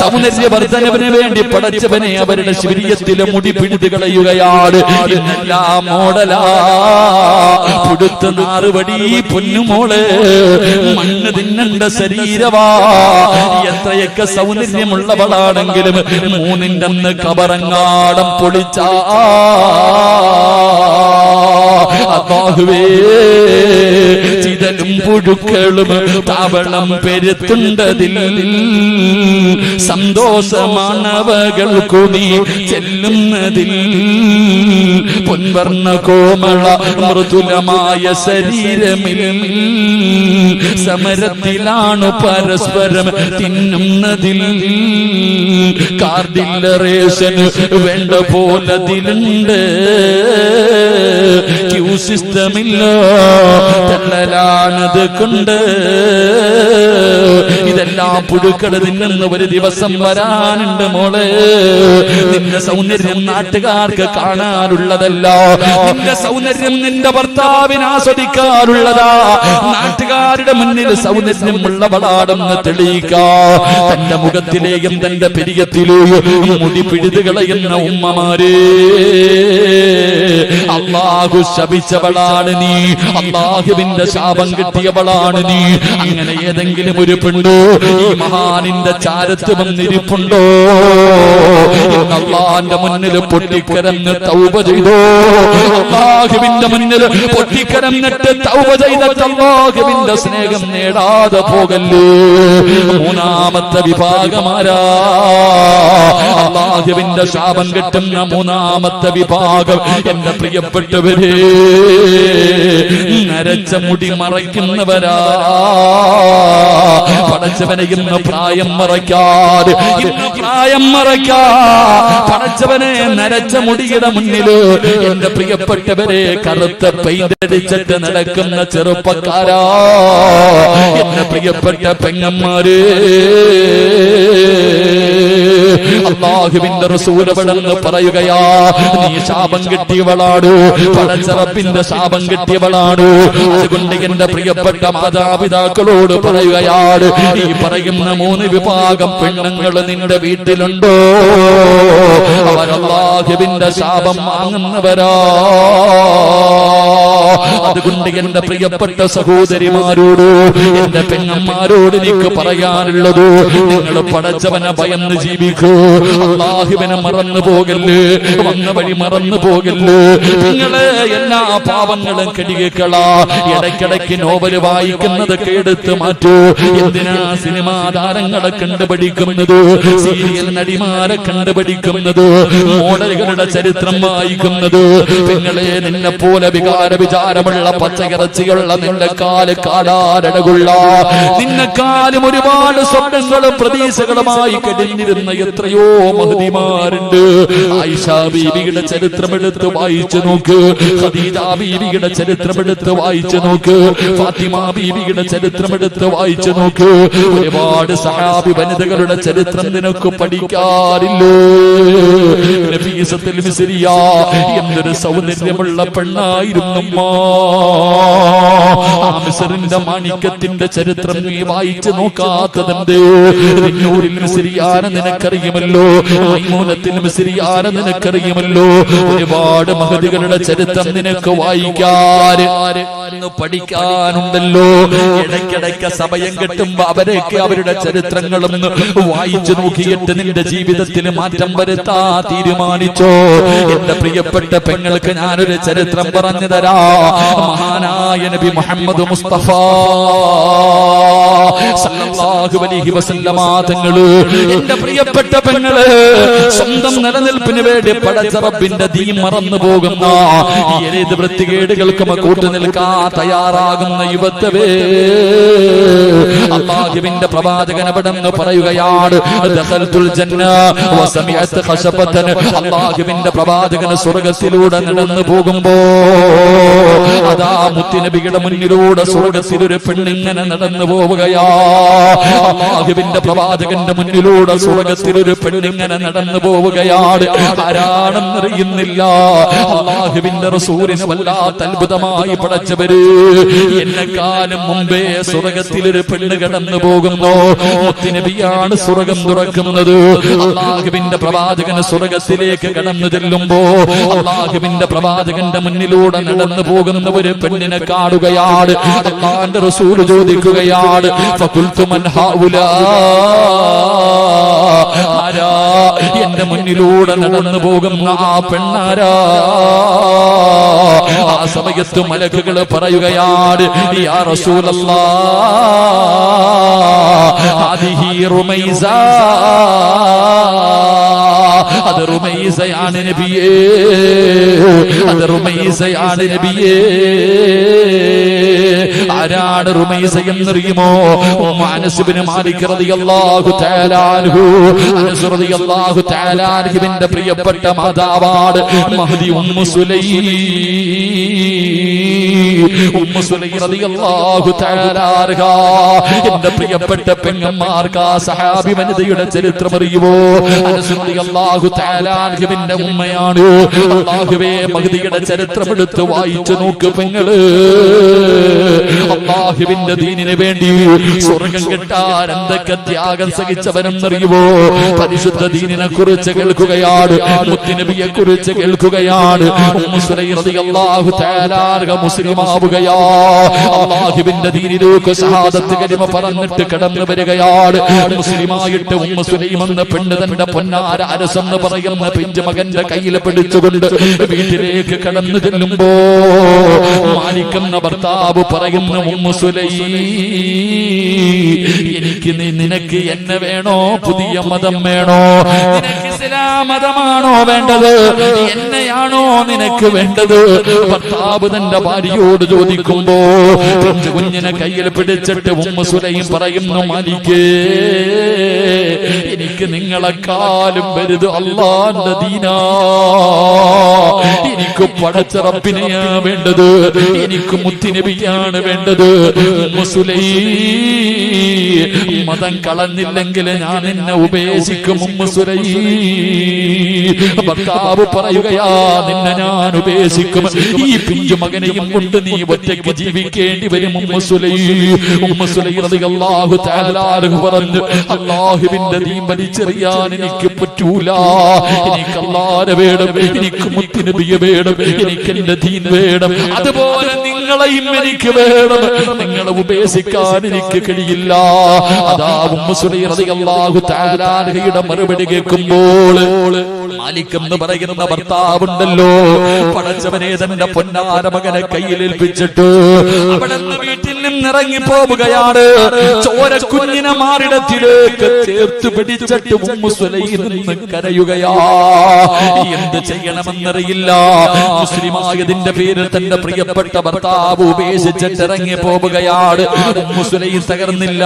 സൗന്ദര്യവർദ്ധനവിന് വേണ്ടി പടച്ചവനെ അവരുടെ ശരീരത്തിലെ മുടി പിടിതു കളയുകയാണ്. ഇന്നെല്ലാം മോഡലാ, പുടുത്ത നാറുവടി പൊന്നുമോള്, മണ്ണ് തിന്നണ്ട ശരീരവാ. എത്രയൊക്കെ സൗന്ദര്യമുള്ളവളാണെങ്കിലും 3ന്റെ അന്ന് കബറങ്ങാടം പൊളിച്ചാ അല്ലാഹുവേ, ചിതലും പുഴുക്കളും താവളം പെരുത്തുണ്ടതിൽ സന്തോഷമാണവകൾക്കു നീ ചെല്ലുന്നതിൽ. പൊൻവർണ്ണ കോമള മൃദുലമായ ശരീരമിൽ സമരത്തിലാണു പരസ്പരം തിന്നുന്നതിൽ. കാർഡില്ല റേഷൻ വേണ്ട പോലതിലുണ്ട്, ക്യൂ സിസ്റ്റമില്ല, തള്ളലാണത് കൊണ്ട്. ഇതെല്ലാം പുഴുക്കൾ തിന്നുന്ന ഒരു ദിവസം വരാനുണ്ട് മോളെ. നിന്റെ സൗന്ദര്യം നാട്ടുകാർക്ക് കാണാനുള്ളതല്ല, നിന്റെ സൗന്ദര്യം നിന്റെ ഭർത്താവിന് ആസ്വദിക്കാനുള്ളതാ. നാട്ടുകാരുടെ മുന്നിൽ സൗന്ദര്യമുള്ളവളാണെന്ന് തെളിയിക്കാ. തന്റെ മുഖത്തിലെയും തന്റെ പെരിയത്തിലെയും മുടി പിടിതു കളയുന്ന ഉമ്മമാരെ, അല്ലാഹു ശപിച്ചവളാണ് നീ, അല്ലാഹുവിന്റെ ശാപം കിട്ടിയവളാണ് നീ. അങ്ങനെ ഏതെങ്കിലും ഒരു പെണ്ണോ ഈ മഹാനിന്റെ ചാരത്ത് വന്നിരിപ്പുണ്ടോ? അള്ളാന്റെ മുന്നിൽ പൊട്ടിക്കരഞ്ഞ് തൗബ ചെയ്തോ, അള്ളാഹുവിന്റെ മുന്നിൽ പൊട്ടിക്കരഞ്ഞിട്ട് തൗബ ചെയ്തിട്ട് അള്ളാഹുവിന്റെ സ്നേഹം നേടാതെ പോകല്ലേ. മൂന്നാമത്തെ വിഭാഗമാരാ? അള്ളാഹുവിന്റെ ശാപം കിട്ടുന്ന മൂന്നാമത്തെ വിഭാഗം എന്റെ പ്രിയപ്പെട്ടവരെ, നരച്ച മുടി മറയ്ക്കുന്നവരാ. പടച്ചവനെ ഇന്ന് പ്രായം മറയ്ക്കാതെ, ഇന്ന് പ്രായം മറയ്ക്കാ പടച്ചവനെ നരച്ച മുടിയുടെ മുന്നില് എന്റെ പ്രിയപ്പെട്ടവരെ കറുത്ത പെയിന്റടിച്ചിട്ട് നടക്കുന്ന ചെറുപ്പക്കാരാ, എന്റെ പ്രിയപ്പെട്ട പെങ്ങന്മാര്, അല്ലാഹുവിന്റെ റസൂൽ അവിടെന്ന് പറയുകയാ, നീ ശാപം കിട്ടിയവളാണ്, പടച്ച റബ്ബിന്റെ ശാപം കിട്ടിയവളാണ്. അതുകൊണ്ട് എന്റെ പ്രിയപ്പെട്ട മാതാപിതാക്കളോട് പറയുകയാണ്, ഈ പറയുന്ന 3 വിഭാഗം പെണ്ണുങ്ങൾ നിന്റെ വീട്ടിലുണ്ടോ? അവർ അല്ലാഹുവിന്റെ ശാപം വാങ്ങുന്നവരാ. അതുകൊണ്ട് എന്റെ പ്രിയപ്പെട്ട സഹോദരിമാരോട്, എന്റെ പെങ്ങന്മാരോട് എനിക്ക് പറയാനുള്ളത്, നിങ്ങൾ പടച്ചവനെ ഭയന്ന് ജീവിക്കൂ, അല്ലാഹുവിനെ മറന്നു പോകല്ലേ, വന്ന വഴി മറന്നു പോകല്ലേ. നിങ്ങളെ എല്ലാ പാവങ്ങളും കഴുകിക്കളാ. ഇടയ്ക്കിടയ്ക്ക് നോവല് വായിക്കുന്നതൊക്കെ എടുത്ത് മാറ്റൂ. എന്തിനാ സിനിമാ താരങ്ങളെ കണ്ടുപിടിക്കുന്നത്, സീരിയൽ നടിമാരെ കണ്ടുപിടിക്കുന്നത്, മോഡലുകളുടെ ചരിത്രം വായിക്കുന്നത്? നിങ്ങളെ നിന്നെ പോലെ വികാര വിചാരമുള്ള പച്ചയിറച്ചിയുള്ള നിന്റെ കാല് കാലാരടകുള്ള നിന്നെക്കാലും ഒരുപാട് സ്വപ്നങ്ങളും പ്രതീക്ഷകളുമായി കഴിഞ്ഞിരുന്ന എത്രയോ മഹദിമാരുണ്ട്. ആയിഷ ബീവിയുടെ ചരിത്രമെടുത്ത് വായിച്ചു നോക്ക്, ഖദീജ ബീവിയുടെ ചരിത്രമെടുത്ത് വായിച്ചു നോക്ക്, ഫാത്തിമ ബീവിയുടെ ചരിത്രമെടുത്ത് വായിച്ചു നോക്ക്. ഒരുപാട് സഹാബി വനിതകളുടെ ചരിത്രം നിനക്ക് പഠിക്കാറില്ലേ? നഫീസത്തുൽ മിസ്രിയ എന്തൊരു സൗന്ദര്യമുള്ള പെണ്ണായിരുന്നു. ആ മിസ്റിന്റെ മാണിക്യത്തിന്റെ ചരിത്രം നീ വായിച്ചു നോക്കാത്തതെന്തേ? നൂറിൽ മിസ്രിയാനെ നിനക്കറിയുമല്ലോ, മൈമൂനത്തിൽ മിസ്രിയാനെ നിനക്കറിയുമല്ലോ. ഒരുപാട് മഹദികളുടെ ചരിത്രം നിനക്ക് വായിക്കാൻ പഠിക്കാനുണ്ടല്ലോ. ഇടയ്ക്കിടയ്ക്ക് സമയം കിട്ടുമ്പോ അവരൊക്കെ അവരുടെ ചരിത്രങ്ങളും വായിച്ചു നോക്കിയിട്ട് നിന്റെ ജീവിതത്തിൽ മാറ്റം വരുത്താ തീരുമാനിച്ചോ? എന്റെ പ്രിയപ്പെട്ട പെങ്ങൾക്ക് ഞാനൊരു ചരിത്രം പറഞ്ഞു തരാ. മഹാനായ നബി മുഹമ്മദ് മുസ്തഫ സല്ലല്ലാഹു അലൈഹി വസല്ലമ തങ്ങള്, എന്റെ പ്രിയപ്പെട്ട പെങ്ങള്, സ്വന്തം നിലനിൽപ്പിന് വേണ്ടി പടച്ച റബ്ബിന്റെ ദീൻ മറന്നു പോകുന്ന ഏത് വൃത്തികേടുകൾക്കും കൂട്ടുനിൽക്കാൻ തയ്യാറാകുന്ന യുവത്വേ, അല്ലാഹുവിന്റെ പ്രവാചകൻ അവിടെന്ന് പറയുകയാണ്, ദഖൽതുൽ ജന്ന വസമിഅത് ഖശബതൻ. അല്ലാഹുവിന്റെ പ്രവാചകൻ സ്വർഗ്ഗത്തിലൂടെ നടന്നു പോകുമ്പോ അതാ മുത്തുനബിയുടെ മുന്നിലൂടെ സ്വർഗ്ഗത്തിൽ ഒരു പെണ്ണിങ്ങനെ നടന്നു പോവുകയാ. അല്ലാഹുവിന്റെ പ്രവാചകന്റെ മുന്നിലൂടെ സ്വർഗ്ഗത്തിൽ ഒരു പെണ്ണിങ്ങനെ നടന്നു പോവുകയാണ്. ആരാണെന്നറിയുന്നില്ല. അല്ലാഹുവിന്റെ റസൂലിനെ വല്ലാത്ത അത്ഭുതമായി പടച്ചവര്, എന്നെക്കാലം മുമ്പേ സ്വർഗ്ഗത്തിൽ ഒരു പെണ്ണ് കടന്നു പോകുന്നു. മുത്തുനബിയാണ് സ്വർഗ്ഗം തുറക്കുന്നത്. അല്ലാഹുവിന്റെ പ്രവാചകൻ സ്വർഗ്ഗത്തിലേക്ക് കടന്നു ചെല്ലുമ്പോ അല്ലാഹുവിന്റെ പ്രവാചകന്റെ മുന്നിലൂടെ നടന്നു പോകുന്ന ഒരു പെണ്ണിനെ കാണുകയാണ്. അല്ലാഹുവിന്റെ റസൂൽ ചോദിക്കുകയാണ്, ഫഖുൽതു മൻ ഹൗലാ, ആരാ എന്റെ മുന്നിലൂടെ നടന്നു പോകുന്ന ആ പെണ്ണാരാ? ആ സമയത്ത് മലക്കുകൾ പറയുകയാണ്, യാ റസൂലല്ലാഹ് ഹാദിഹി റുമൈസ, അത് റുമൈസയാണ് നബിയേ, അത് റുമൈസയാണ് നബിയേ. ആരാണ് റുമൈസ എന്നറിയുമോ? അനസ് ഇബ്നു മാലിക് റളിയല്ലാഹു തആല അൻഹു, അനസ് റളിയല്ലാഹു തആല അൻഹുവിന്റെ പ്രിയപ്പെട്ട മാതാവാണ് Mahdi Ummu Sulaim. Ummu Sulaim റളിയല്ലാഹു തആല അൻഹ, എന്റെ പ്രിയപ്പെട്ട പെങ്ങന്മാർക്ക് ആ സഹാബി വനിതയുടെ ചരിത്രം അറിയുമോ? അനസ് റളിയല്ലാഹു തആല അൻഹുവിന്റെ ഉമ്മയാണ്. അല്ലാഹുവേ, മഹദിയുടെ ചരിത്രം എടുത്ത് വായിച്ചു നോക്ക് പെങ്ങള്. അല്ലാഹുവിന്റെ ദീനിന് വേണ്ടി സ്വർഗം കിട്ടാൻ എന്തൊക്കെ ത്യാഗം സഹിച്ചവനെന്നറിയുമോ? പരിശുദ്ധ ദീനിനെ കുറിച്ച് കേൾക്കുകയാണ്, മുത്തുനബിയെ കുറിച്ച് കേൾക്കുകയാണ്. ഉമ്മു സുലൈം റളിയല്ലാഹു തആല മുസ്ലിമാവുകയാ. അല്ലാഹുവിന്റെ ദീനിലേക്ക് ഷഹാദത്ത് കലിമ പറഞ്ഞിട്ട് കടന്നു വരികയാണ്. മുസ്ലിമായിട്ട് ഉമ്മു സുലൈം എന്ന പെണ്ണ് തന്റെ പൊന്നാര അരസെന്ന് പറയുന്ന പിഞ്ചു മകന്റെ കയ്യിൽ പിടിച്ചുകൊണ്ട് വീട്ടിലേക്ക് കടന്നു ചെല്ലുമ്പോ മാലിക് എന്ന ഭർത്താവ് പറയുന്ന ഉമ്മു സുലൈം, എനിക്ക് നിനക്ക് എന്നെ വേണോ, പുതിയ മതം വേണോ? നിനക്ക് ഇസ്ലാം മതമാണോ വേണ്ടത്, എന്നെയാണോ നിനക്ക് വേണ്ടത്? ഭർത്താവ് തന്റെ ഭാര്യയോട് ചോദിക്കുമ്പോ പിഞ്ചു കുഞ്ഞിനെ കയ്യിൽ പിടിച്ചിട്ട് ഉമ്മു സുലൈം പറയുന്നു, മാലിക്കേ, എനിക്ക് നിങ്ങളെക്കാളും വലുത് അല്ലാഹുവിന്റെ ദീനാ. എനിക്ക് പടച്ച റബ്ബിനെയാ വേണ്ടത്, എനിക്ക് മുത്തുനബിയാണ് വേണ്ടത്. ഉമ്മു സുലൈം, മതം കളഞ്ഞില്ലെങ്കിൽ ഞാൻ നിന്നെ ഉപേക്ഷിക്കും. ഉമ്മു സുലൈം, ഭർത്താവ് പറയുകയാ, നിന്നെ ഞാൻ ഉപേക്ഷിക്കും. ഈ പിഞ്ചു മകനെയും കൊണ്ട് നീ ഒറ്റയ്ക്ക് ജീവിക്കേണ്ടി വരും. ഉമ്മു സുലൈം റളിയല്ലാഹു തആല പറഞ്ഞു, അല്ലാഹുവിന്റെ ദീൻ വലിച്ചെറിയാൻ എനിക്ക് പറ്റൂല. എനിക്ക് അല്ലാഹുവിനെ വേണം, എനിക്ക് മുത്തുനബിയെ വേണം, എനിക്ക് എന്റെ ദീൻ വേണം. അതുപോലെ നിങ്ങളെയും എനിക്ക് വേണം. നിങ്ങളെ ഉപേക്ഷിക്കാൻ എനിക്ക് കഴിയില്ല. അതാ ഉമ്മു സുലൈം റളിയല്ലാഹു തആലയുടെ മറുപടി കേൾക്കുമ്പോൾ മാലിക് എന്ന് പറയുന്ന ഭർത്താവുണ്ടല്ലോ, പടച്ചവനെ തന്റെ പൊന്നാര മകനെ കയ്യിലേൽപ്പിച്ചിട്ട് അവിടെ വീട്ടിൽ നിന്നിറങ്ങി പോവുകയാണ്. ചോരക്കുഞ്ഞിനെ മാറിടത്തിലേക്ക് ചേർത്ത് പിടിച്ചിട്ട് ഉമ്മു സുലൈം നിന്ന് കരയുകയാ. എന്ത് ചെയ്യണമെന്നറിയില്ല. മുസ്ലിമായതിന്റെ പേരിൽ തന്റെ പ്രിയപ്പെട്ട ഭർത്താവ് ഉപേക്ഷിച്ചിട്ട് ഇറങ്ങി പോവുകയാണ്. Ummu Sulaim തകർന്നില്ല.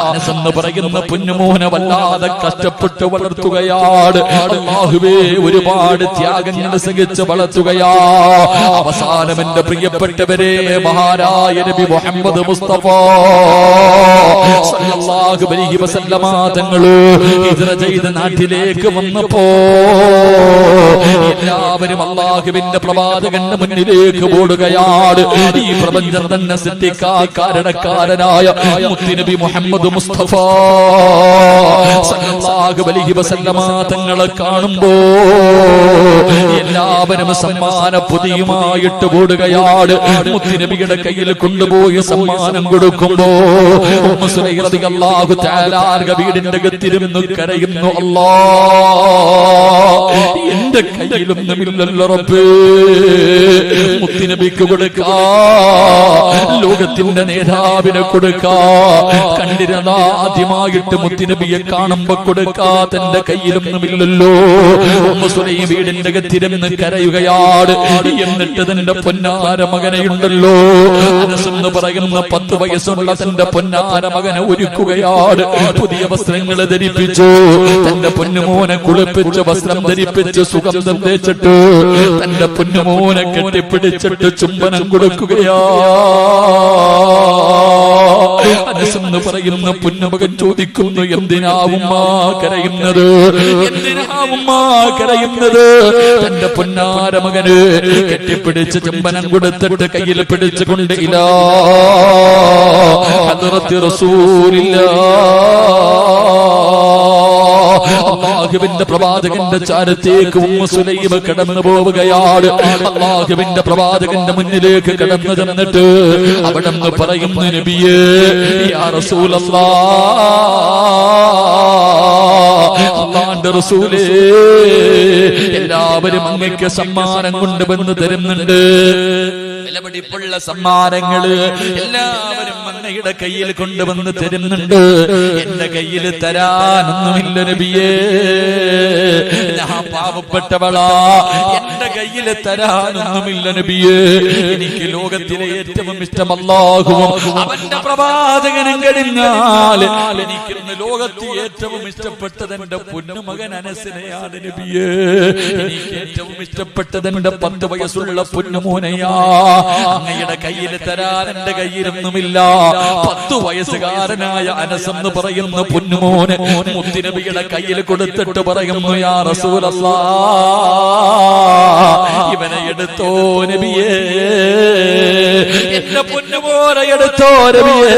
അനസ് എന്ന് പറയുന്ന പൊന്നുമോനെ വല്ലാതെ കഷ്ടപ്പെട്ട് വളർത്തുകയാണ്. അല്ലാഹുവേ, ഒരുപാട് ത്യാഗങ്ങൾ സഹിച്ച് വളർത്തുകയാ. അവസാനം എന്റെ പ്രിയപ്പെട്ടവരെ, മഹാനായ നബി മുഹമ്മദ് മുസ്തഫ സല്ലല്ലാഹു അലൈഹി വസല്ലമ തങ്ങൾ ഹിജ്റ ചെയ്ത് നാട്ടിലേക്ക് വന്നപ്പോ എല്ലാവരും അല്ലാഹുവിന്റെ പ്രവാചകന്റെ മുന്നിലേക്ക് ഓടുകയാണ്. ഈ പ്രപഞ്ചം തന്നെ സൃഷ്ടിക്കാൻ കാരണക്കാരനായ മുത്തുനബി മുഹമ്മദ് മുസ്തഫ സല്ലല്ലാഹു അലൈഹി വസല്ലമ തങ്ങളെ കാണുമ്പോ എല്ലാവരും സമ്മാന പൊതിയുമായിട്ട് ഓടുകയാണ്. മുത്തുനബിയുടെ കയ്യിൽ കൊണ്ടുപോയി സമ്മാനം കൊടുക്കുമ്പോ ഉമ്മു സുലൈം റളിയല്ലാഹു തആല വീടിന്റെ അകത്തിരുന്ന് കരയുന്നു, അല്ലാഹ്, എന്റെ കയ്യിലൊന്നുമില്ലല്ലോ റബ്ബേ, മുത്തുനബിക്ക് കൊടുക്കാ, ലോകത്തിന്റെ നേതാവിനെ കൊടുക്കാ. കണ്ടിരുന്ന ആദ്യമായിട്ട് മുത്തുനബിയെ കാണുമ്പോ കൊടുക്കാ തന്റെ കയ്യിലൊന്നുമില്ലല്ലോ. ഉമ്മു സുലൈം വീടിന്റെ അകത്തിരുന്ന് കരയുകയാണ്. എന്നിട്ട് തന്റെ പൊന്നാര മകനെയുണ്ടല്ലോ, അനസ് എന്ന് പറയുന്ന 10 വയസ്സുള്ള തന്റെ പൊന്നാര മകനെ ഒരുക്കുകയാണ്. പുതിയ വസ്ത്രങ്ങൾ ധരിപ്പിച്ചു, തന്റെ പൊന്നുമോനെ കുളിപ്പിച്ച് വസ്ത്രം ധരിപ്പിച്ച് സുഗന്ധം തേച്ചിട്ട് തന്റെ പൊന്നുമോനെ കെട്ടിപ്പിടിച്ചിട്ട് ചുംബനം കൊടുക്കുകയാ. അനസ് എന്ന് പറയുന്ന പൊന്നുമകൻ ചോദിക്കുന്നു, എന്തിനാ ഉമ്മ കരയുന്നത്, എന്തിനാ ഉമ്മ കരയുന്നത്? തന്റെ പൊന്നാര മകന് കെട്ടിപ്പിടിച്ച് ചുംബനം കൊടുത്തിട്ട് കയ്യിൽ പിടിച്ചുകൊണ്ട് ഇലാ ഹദ്റത്തി റസൂലില്ലാഹ്, അല്ലാഹുവിന്റെ പ്രവാചകന്റെ ചാരത്തേക്ക് ഉമ്മു സുലൈം കടന്നു പോവുകയാണ്. അല്ലാഹുവിന്റെ പ്രവാചകന്റെ മുന്നിലേക്ക് കടന്നു ചെന്നിട്ട് അവിടെ നിന്ന് പറയുന്നു, നബിയേ, യാ റസൂലല്ലാഹ്, അല്ലാഹുവിന്റെ റസൂലേ, എല്ലാവരും അങ്ങേക്ക് സമ്മാനം കൊണ്ടുവന്ന് തരുന്നുണ്ട്. വിലപിടിപ്പുള്ള സമ്മാനങ്ങള് എല്ലാവരും അങ്ങയുടെ കയ്യിൽ കൊണ്ടുവന്ന് തരുന്നുണ്ട്. എന്റെ കയ്യിൽ തരാനൊന്നുമില്ല നബിയേ, ഞാൻ പാവപ്പെട്ടവളാ, എന്റെ കയ്യിൽ തരാനൊന്നുമില്ല നബിയേ. എനിക്ക് ലോകത്തിലെ ഏറ്റവും ഇഷ്ടം അല്ലാഹുവും അവന്റെ പ്രവാചകനും കഴിഞ്ഞാൽ എനിക്കിന്ന് ലോകത്തിൽ ഏറ്റവും ഇഷ്ടപ്പെട്ടത് എന്റെ പൊന്നുമകൻ അനസിനെയാണ് നബിയേ. എനിക്ക് ഏറ്റവും ഇഷ്ടപ്പെട്ടത് എന്റെ 10 വയസ്സുള്ള പൊന്നുമോനെയാ. അങ്ങയുടെ കയ്യിൽ തരാൻ എന്റെ കയ്യിലൊന്നുമില്ല. 10 വയസ്സുകാരനായ അനസ് എന്ന് പറയുന്ന പൊന്നുമോനെ മുത്തുനബിയുടെ കയ്യിൽ കൊടുത്തിട്ട് പറയുന്നു, യാ റസൂലല്ലാഹ്, ഇവനെ എടുത്തോ നബിയേ, എന്റെ പൊന്നുപോലെ എടുത്തോ നബിയേ,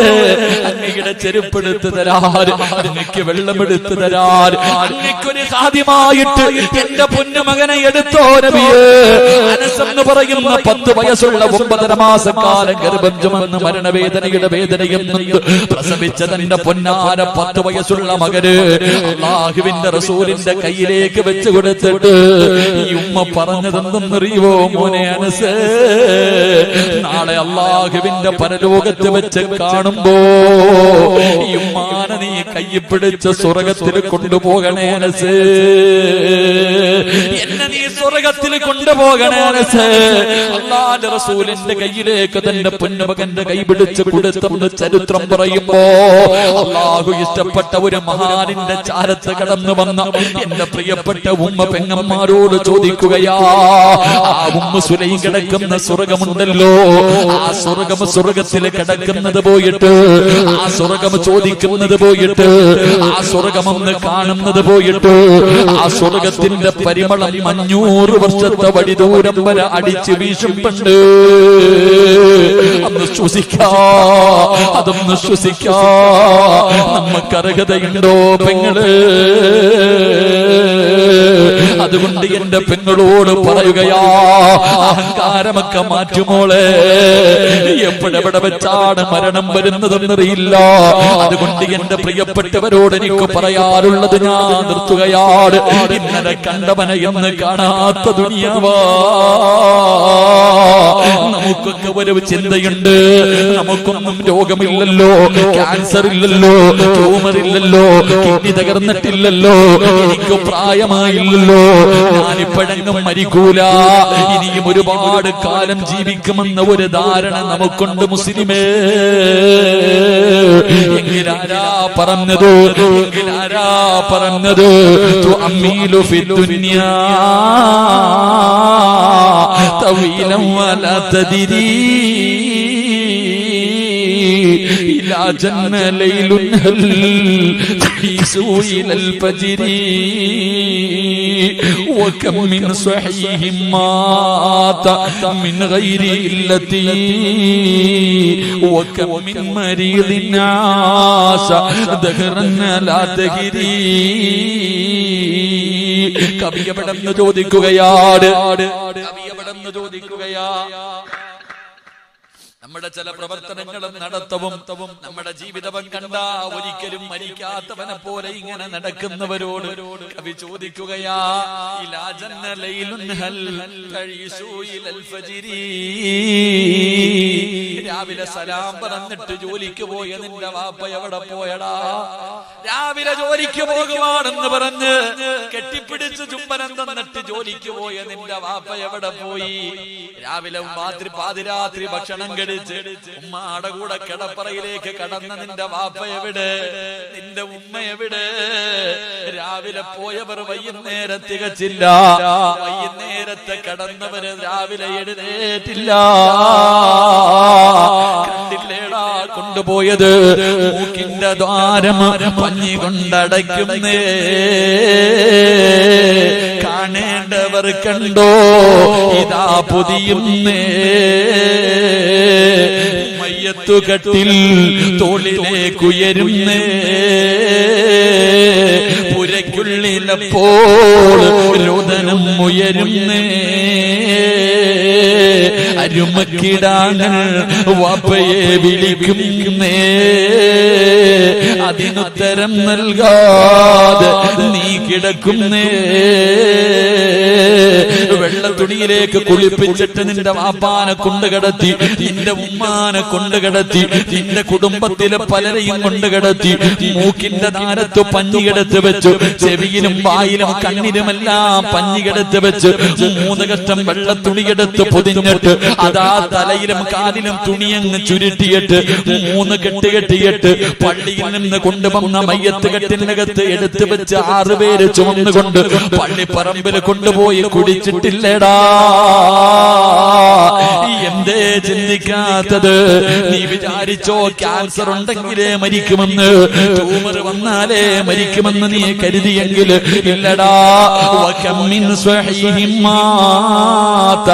അങ്ങയുടെ ചെരുപ്പെടുത്ത് തരാൻ, അങ്ങക്ക് വെള്ളമെടുത്ത് തരാൻ, അങ്ങക്കൊരു ഖാദിമായിട്ട് എന്റെ പൊന്നുമകനെ എടുത്തോ നബിയേ. അനസ് എന്ന് പറയുന്ന 10 വയസ്സുള്ള 9.5 മാസക്കാലം ഗർഭം ചുമന്ന് മരണവേദനയുടെ വേദനയും പ്രസവിച്ച തന്റെ പൊന്നാര 10 വയസ്സുള്ള മകന് അല്ലാഹുവിന്റെ റസൂലിന്റെ കയ്യിലേക്ക് വെച്ച് കൊടുത്തിട്ട് ഈ ഉമ്മ പറഞ്ഞതെന്തെന്നറിയോ? മോനെ അനസ്, നാളെ അല്ലാഹുവിന്റെ പരലോകത്ത് വെച്ച് കാണുമ്പോ ഈ ഉമ്മാനെ നീ കയ്യിൽ പിടിച്ച് സ്വർഗത്തിൽ കൊണ്ടുപോകണേ അനസ്, എന്നെ നീ സ്വർഗത്തിൽ കൊണ്ടുപോകണേ അനസ്. അല്ലാഹുവിന്റെ റസൂലിന്റെ കയ്യിലേക്ക് തന്റെ പൊന്നുമകന്റെ കൈ പിടിച്ച് കൊടുത്തെന്ന് ചരിത്രം പറയുമ്പോ അല്ലാഹു ഇഷ്ടപ്പെട്ട ഒരു മഹാനിന്റെ ചാരത്ത് കടന്നു വന്ന എന്റെ പ്രിയപ്പെട്ട ഉമ്മ പെങ്ങന്മാരോട് ചോദിക്കുകയാ, ആ ഉമ്മ സുലൈം കിടക്കുന്ന സ്വർഗമുണ്ടല്ലോ, ആ സ്വർഗത്തിൽ കിടക്കുന്നത് പോയിട്ട്, ആ സ്വർഗം ചോദിക്കുന്നത് പോയിട്ട്, ആ സ്വർഗമെന്ന് കാണുന്നത് പോയിട്ട്, ആ സ്വർഗത്തിന്റെ പരിമളം 500 വർഷത്തെ വടി ദൂരം വരെ അടിച്ചു വീശുമ്പണ്ട്. അന്ന് ശ്വസിക്കാ, അതൊന്ന് ശ്വസിക്കാ നമുക്ക് അർഹതയുണ്ടോ പെങ്ങള്? അതുകൊണ്ട് എന്റെ പെങ്ങളോട് പറയുകയാ, അഹങ്കാരമൊക്കെ മാറ്റുമോളെ, എപ്പോഴെവിടെ വെച്ചാണ് മരണം വരുന്നതെന്നറിയില്ല. അതുകൊണ്ട് എന്റെ പ്രിയപ്പെട്ടവരോട് എനിക്ക് പറയാറുള്ളത് ഞാൻ നിർത്തുകയാണ്. ഇന്നലെ കണ്ടവനെ എന്ന് കാണാത്ത ദുനിയാവാ. നമുക്കൊക്കെ ഒരു ചിന്തയുണ്ട്, നമുക്കൊന്നും രോഗമില്ലല്ലോ, ക്യാൻസർ ഇല്ലല്ലോ, ട്യൂമർ ഇല്ലല്ലോ, കിഡ്നി തകർന്നിട്ടില്ലല്ലോ, എനിക്ക് പ്രായമായില്ലല്ലോ, ഞാനിപ്പോഴെങ്ങും മരിക്കൂല, ഇനിയും ഒരുപാട് കാലം ജീവിക്കുമെന്ന ഒരു ധാരണ നമുക്കുണ്ട് മുസ്ലിമേ. എങ്കിലാരാ പറഞ്ഞത്, എങ്കിലാരാ പറഞ്ഞത്? തുഅമ്മീലു ഫിദ്ദുനിയാ طويلا ولا تدري إلى جن ليل هل يسوء إلى الفجر وكم من صحيح مات من غير علة وكم من مريض عاش دهرا لا تهري. കവിയവിടെന്ന് ചോദിക്കുകയാണ്, കവിയവിടെന്ന് ചോദിക്കുകയാ, നമ്മുടെ ചില പ്രവർത്തനങ്ങളും നടത്തവും നമ്മുടെ ജീവിതവും കണ്ട ഒരിക്കലും മരിക്കാത്തവനെ പോലെ ഇങ്ങനെ നടക്കുന്നവരോട് കവി ചോദിക്കുകയാ, രാവിലെ സലാം പറഞ്ഞിട്ട് ജോലിക്ക് പോയ നിന്റെ വാപ്പ എവിടെ പോയടാ? രാവിലെ ജോലിക്ക് പോകുവാണെന്ന് പറഞ്ഞ് കെട്ടിപ്പിടിച്ച് ചുംബനം തന്നിട്ട് ജോലിക്ക് പോയ നിന്റെ വാപ്പ എവിടെ പോയി? രാവിലെ പാതിരാത്രി ഭക്ഷണം കഴിച്ച് ഉമ്മാടെ കൂടെ കിടപ്പറയിലേക്ക് കടന്ന നിന്റെ വാപ്പ എവിടെ? നിന്റെ ഉമ്മ എവിടെ? രാവിലെ പോയവർ വൈകുന്നേരം തികച്ചില്ല, വൈകുന്നേരത്തെ കടന്നവര് രാവിലെ എഴുന്നേറ്റില്ല. കണ്ടില്ലേടാ കൊണ്ടുപോയത്? മൂക്കിന്റെ ദ്വാരം പഞ്ഞി കൊണ്ടടയ്ക്കുന്നേ, കാണേണ്ടവർ കണ്ടോ ഇതാ പൊതിയുന്നേ. മയ്യത്തുകട്ടിൽ തോളിലേക്കുയരുന്നേ, പുരയ്ക്കുള്ളിലപ്പോൾ രോദനം ഉയരുന്നേ. അരുമക്കിടാങ്ങൾ വാപ്പയെ വിളിക്കുന്നേ, അതിനുത്തരം നൽകാതെ നീ കിടക്കുന്നേ. വെള്ളത്തുണിയിലേക്ക് കുളിപ്പിച്ചിട്ട് നിന്റെ വാപ്പാനെ കൊണ്ടുകിടത്തി, നിന്റെ ഉമ്മാനെ കൊണ്ടുകിടത്തി, നിന്റെ കുടുംബത്തിലെ പലരെയും കൊണ്ടുകിടത്തി. മൂക്കിന്റെ താരത്ത് പഞ്ഞിയെടുത്ത് വെച്ചു, ചെവിയിലും വായിലും കണ്ണിലുമെല്ലാം പഞ്ഞിയെടുത്ത് വെച്ച് 3 കഷ്ടം വെള്ളത്തുണിയെടുത്ത് പൊതിഞ്ഞിട്ട് അതാ തലയിലും കാലിലും തുണിയങ്ങ് ചുരുട്ടിയിട്ട് 3 കെട്ട് കെട്ടിയിട്ട് പള്ളിയിൽ നിന്ന് കൊണ്ടുവന്ന മയ്യത്ത് കെട്ടിനകത്ത് എടുത്തു വെച്ച് 6 പേര് ചുമന്നുകൊണ്ട് പള്ളിപ്പറമ്പിൽ കൊണ്ടുപോയി കുടിച്ചിട്ടില്ല. ചെയ്തില്ലടാ. എന്തേ ചിന്തിക്കാത്തത്? നീ വിചാരിച്ചോ ക്യാൻസർ ഉണ്ടെങ്കിലേ മരിക്കുമെന്ന്, ട്യൂമർ വന്നാലേ മരിക്കുമെന്ന് നീ കരുതിയെങ്കിൽ ഇല്ലടാ. വകം മിൻ സ്വഹീഹിൻ മാത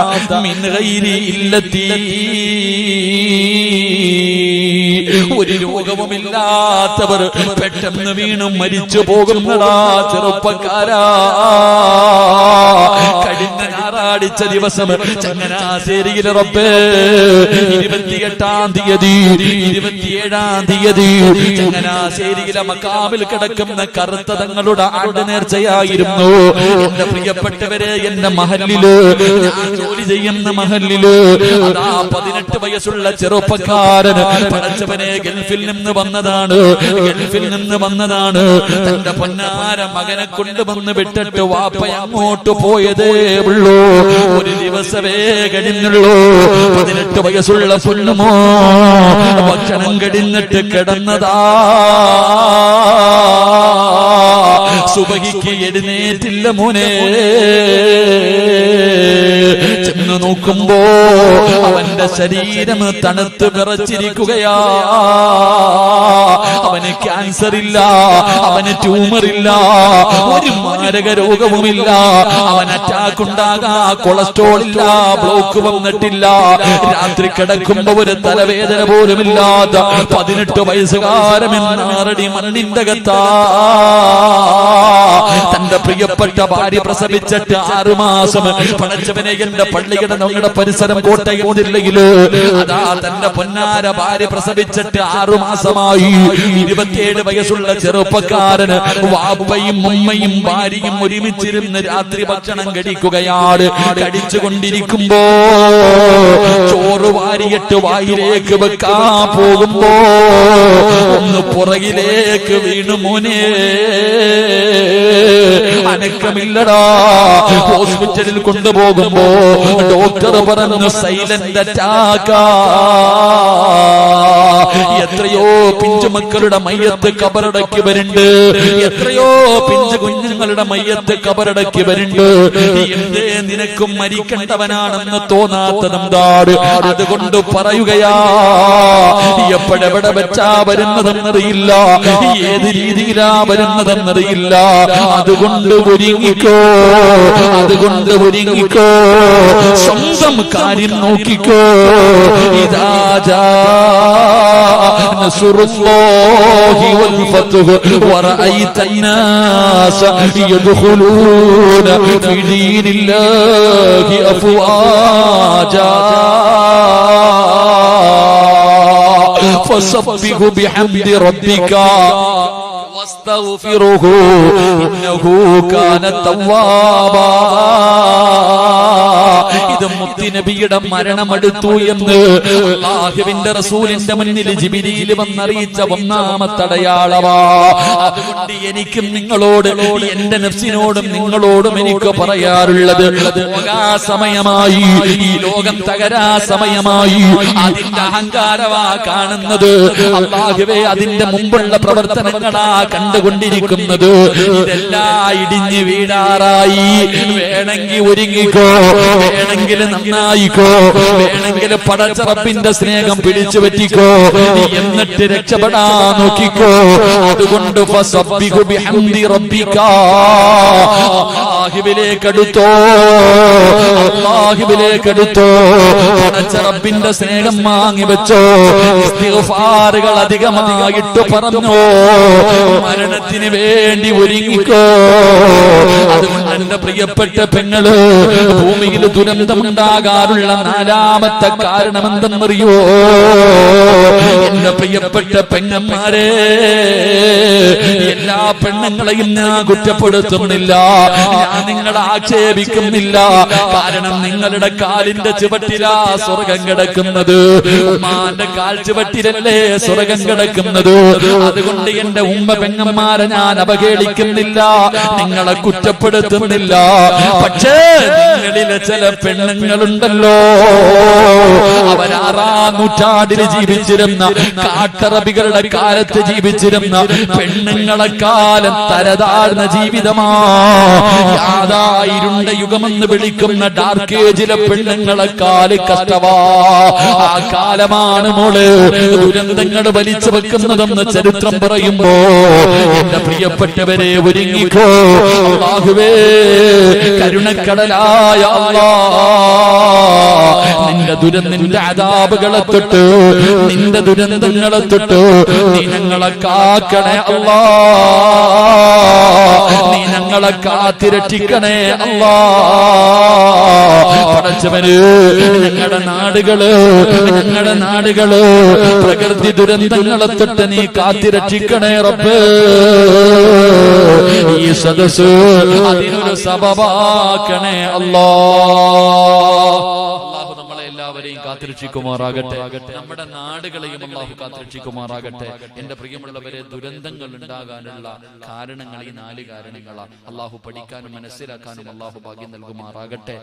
മിൻ ഗൈരി ഇല്ലത്തി, ഒരു രോഗവുമില്ലാത്തവർ പെട്ടെന്ന് വീണും മരിച്ചു പോകുന്നടാ ചെറുപ്പക്കാരാ. കഴിഞ്ഞ ഞായറാഴ്ച ദിവസം ചങ്ങനാശ്ശേരിയിലെ റബ്ബേ 28-ാം തീയതി 27-ാം തീയതി ചങ്ങനാശ്ശേരിയിലെ മക്കാമിൽ കിടക്കുന്ന കറുത്ത തങ്ങളുടെ ആണ്ട് നേർച്ചയായിരുന്നു. എന്റെ പ്രിയപ്പെട്ടവരെ, എന്റെ മഹല്ലില്, ഞാൻ ജോലി ചെയ്യുന്ന മഹല്ലില് അതാ 18 വയസ്സുള്ള ചെറുപ്പക്കാരൻ പടച്ചവനെ ഗൾഫിൽ നിന്ന് വന്നതാണ്, ഗൾഫിൽ നിന്ന് വന്നതാണ്. തന്റെ പൊന്നാര മകനെ കൊണ്ടുവന്ന് വിട്ടിട്ട് വാപ്പ അങ്ങോട്ട് പോയതേ ഉള്ളൂ. ഒരു ദിവസമേ കഴിഞ്ഞുള്ളൂ. 18 വയസ്സുള്ള പൊന്നുമോ ഭക്ഷണം കഴിഞ്ഞിട്ട് കിടന്നതാ. സുബഹിക്ക് എഴുന്നേറ്റില്ല മോനെ. ചെന്ന് നോക്കുമ്പോ അവന്റെ ശരീരം തണുത്ത് വിറച്ചിരിക്കുകയാ. അവന് ക്യാൻസർ ഇല്ല, അവന് ട്യൂമർ ഇല്ല, ഒരു മാരക രോഗവുമില്ല. അവൻ അറ്റാക്ക് ഉണ്ടാകാ, കൊളസ്ട്രോൾ ഇല്ല, ബ്ലോക്ക് വന്നിട്ടില്ല. രാത്രി കിടക്കുമ്പോ ഒരു തലവേദന പോലുമില്ലാത്ത 18 വയസ്സുകാരമെന്നാറടി മണ്ണിന്റെ അകത്താ. തന്റെ പ്രിയപ്പെട്ട ഭാര്യ പ്രസവിച്ചിട്ട് 6 മാസം. പടച്ചവനെ, എന്റെ പള്ളിയുടെ നമ്മുടെ പരിസരം കോട്ടയം ജില്ലയില് അതാ തന്റെ പൊന്നാര ഭാര്യ പ്രസവിച്ചിട്ട് 6 മാസമായി. 27 വയസ്സുള്ള ചെറുപ്പക്കാരന് വാപ്പയും ഉമ്മയും ഭാര്യയും ഒരുമിച്ചിരുന്ന് രാത്രി ഭക്ഷണം കഴിക്കുകയാണ്. കഴിച്ചുകൊണ്ടിരിക്കുമ്പോ ചോറ് വാരിയിട്ട് വായിലേക്ക് വെക്കാൻ പോകുമ്പോ ഒന്ന് പുറകിലേക്ക് വീണു മോനെ. അനക്കമില്ലടാ. ഹോസ്പിറ്റലിൽ കൊണ്ടുപോകുമ്പോ ഡോക്ടർ പറഞ്ഞു സൈലന്റ് അറ്റാക്കാ. എത്രയോ പിഞ്ചുമക്കളുടെ മയ്യത്ത് കബറടക്കി വരുന്നുണ്ട്, എത്രയോ പിഞ്ചു കുഞ്ഞുങ്ങളുടെ മയ്യത്ത് കബറടക്കി വരുന്നുണ്ട്. എന്തേ നിനക്കും മരിക്കേണ്ടവനാണെന്ന് തോന്നാത്തതെന്താണ്? അതുകൊണ്ട് പറയുകയാ, എപ്പോഴെവിടെ വെച്ചാ വരുന്നതെന്നറിയില്ല, ഏത് രീതിയിലാ വരുന്നതെന്നറിയില്ല. അതുകൊണ്ട് ഒരുങ്ങിക്കോ, അതുകൊണ്ട് ഒരുങ്ങിക്കോ, സ്വന്തം കാര്യം നോക്കിക്കോ. ഇദാ ജാ നസ്റുല്ലാഹി വൽ ഫത്ഹ് വറഅയ്ത الناس يدخلون في دين الله أفواجا فسبح بحمد ربك واستغفره إنه كان توابا. ഇത് മുത്തുനബിയുടെ മരണമെടുത്തു എന്ന് അല്ലാഹുവിന്റെ റസൂലിന്റെ മുന്നിൽ ജിബ്രീൽ വന്നറിയിച്ച ഒന്നാമത്തെ അടയാളമാ. അതുകൊണ്ട് എനിക്കും നിങ്ങളോട്, എന്റെ നഫ്സിനോടും നിങ്ങളോടും എനിക്ക് പറയാറുള്ളത്, പോകാ സമയമായി, ഈ ലോകം തകരാ സമയമായി. അതിന്റെ അഹങ്കാരമാ കാണുന്നത്. അല്ലാഹുവേ, അതിന്റെ മുമ്പുള്ള പ്രവർത്തനങ്ങളാ കണ്ടുകൊണ്ടിരിക്കുന്നത്. ഇതെല്ലാം ഇടിഞ്ഞു വീഴാറായി. വേണമെങ്കിൽ ഒരുങ്ങിക്കോ, വേണമെങ്കിൽ നന്നായിക്കോ, വേണമെങ്കിൽ പടച്ച റബ്ബിന്റെ സ്നേഹം പിടിച്ചു പറ്റിക്കോ, എന്നിട്ട് രക്ഷപ്പെടാൻ നോക്കിക്കോ. അതുകൊണ്ട് ഫസബ്ബിഹു ബിഹംദി റബ്ബിക, അല്ലാഹുവിലേക്ക് അടുത്തോ, അല്ലാഹുവിലേക്ക് അടുത്തോ. പടച്ച റബ്ബിന്റെ സ്നേഹം വാങ്ങി വെച്ചോ. ഇസ്തിഗ്ഫാറുകൾ അധികമായിട്ട് പറഞ്ഞോ. മരണത്തിന് വേണ്ടി ഒരുങ്ങിക്കോ. അതുകൊണ്ട് എന്റെ പ്രിയപ്പെട്ട പെങ്ങള്, ഭൂമിയിൽ ദുരന്തമുണ്ടാകാറുള്ള 4ാമത്തെ കാരണം എന്തെന്നറിയോ? എന്റെ പ്രിയപ്പെട്ട പെങ്ങന്മാരെ, എല്ലാ പെണ്ണുങ്ങളെയും ഞാൻ കുറ്റപ്പെടുത്തുന്നില്ല, ഞാൻ നിങ്ങളെ ആക്ഷേപിക്കുന്നില്ല. കാരണം നിങ്ങളുടെ കാലിന്റെ ചുവട്ടിലാ സ്വർഗം കിടക്കുന്നത്, ഉമ്മാന്റെ കാൽ ചുവട്ടിലല്ലേ സ്വർഗം കിടക്കുന്നത്. അതുകൊണ്ട് എന്റെ ഉമ്മ പെങ്ങന്മാരെ ഞാൻ അവഹേളിക്കുന്നില്ല, നിങ്ങളെ കുറ്റപ്പെടുത്തുന്നില്ല. പക്ഷേ നിങ്ങളിലെ ചില പെണ്ണുങ്ങളുണ്ട്, ജനങ്ങളുണ്ടല്ലോ, അവരാറാം നൂറ്റാണ്ടിൽ ജീവിച്ചിരുന്ന കാട്ടറബികളുടെ കാലത്ത് ജീവിച്ചിരുന്ന പെണ്ണുങ്ങളെക്കാലം തരതാഴ്ന്ന ജീവിതമാ. യാതായിരുണ്ട യുഗമെന്ന് വിളിക്കുന്ന ഡാർക്ക് ഏജിലെ പെണ്ണുങ്ങളെക്കാല് കഷ്ടവാ. ആ കാലമാണ് മോള് ദുരന്തങ്ങൾ വലിച്ചു വെക്കുന്നതെന്ന് ചരിത്രം പറയുമ്പോ എന്റെ പ്രിയപ്പെട്ടവരെ ഒരുങ്ങിക്കോ. അല്ലാഹുവേ, കരുണക്കടലായ അല്ലാഹ്, നിന്റെ അദാബുകളെ തൊട്ട്, നിന്റെ ദുരന്തങ്ങളെ തൊട്ട് നീ ഞങ്ങളെ കാക്കണേ അല്ലാഹ്, നീ ഞങ്ങളെ കാത്തിരക്ഷിക്കണേ അല്ലാഹ്. പടച്ചവന് ഞങ്ങളുടെ നാടുകള് പ്രകൃതി ദുരന്തങ്ങളെ തൊട്ട് നീ കാത്തിരക്ഷിക്കണേ റബ്ബേ. ഈ സദസ്സ് അതിനൊരു സബബാക്കണേ അല്ലാഹ്. എല്ലാവരെയും കാത്തിരക്ഷിക്കുമാറാകട്ടെ, നമ്മുടെ നാടുകളെയും അല്ലാഹു കാത്തിരക്ഷിക്കുമാറാകട്ടെ. എന്റെ പ്രിയമുള്ളവരെ, ദുരന്തങ്ങൾ ഉണ്ടാകാനുള്ള കാരണങ്ങൾ ഈ 4 കാരണങ്ങളാണ്. അല്ലാഹു പഠിക്കാനും മനസ്സിലാക്കാനും അല്ലാഹു ഭാഗ്യം നൽകുമാറാകട്ടെ.